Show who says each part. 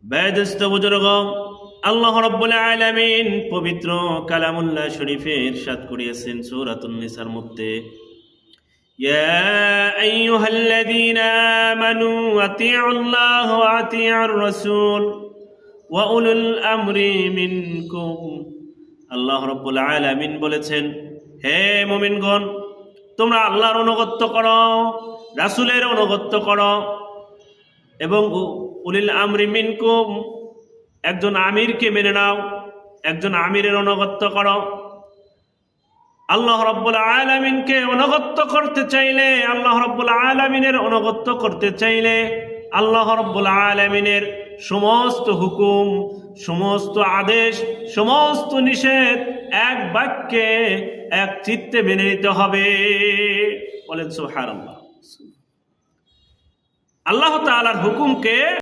Speaker 1: বেদস্ত বুজুর্গ, আল্লাহ রাব্বুল আলামিন পবিত্র কালামুল্লাহ শরীফে ইরশাদ করিয়েছেন সূরাতুন নিসার মধ্যে, ইয়া আইয়ুহাল্লাযীনা আমানু আতিউল্লাহ ওয়া আতিউর রাসূল ওয়া উলুল আমরি মিনকুম। আল্লাহ রাব্বুল আলামিন বলেছেন, হে মুমিনগণ, তোমরা আল্লাহর অনুগত্য করো, রাসূলের অনুগত্য করো, এবং উলিল আমরি মিনকুম, একজন আমিরকে মেনে নাও, একজন আমিরের অনুগত্য করো। আল্লাহ রাব্বুল আলামিনকে অনুগত্য করতে চাইলে, আল্লাহ রাব্বুল আলামিনের অনুগত্য করতে চাইলে আল্লাহ রাব্বুল আলামিনের সমস্ত হুকুম, সমস্ত আদেশ, সমস্ত নিষেধ এক বাক্যে এক চিত্তে মেনে নিতে হবে। বলেন সুবহানাল্লাহ। আল্লাহ তাআলার হুকুমকে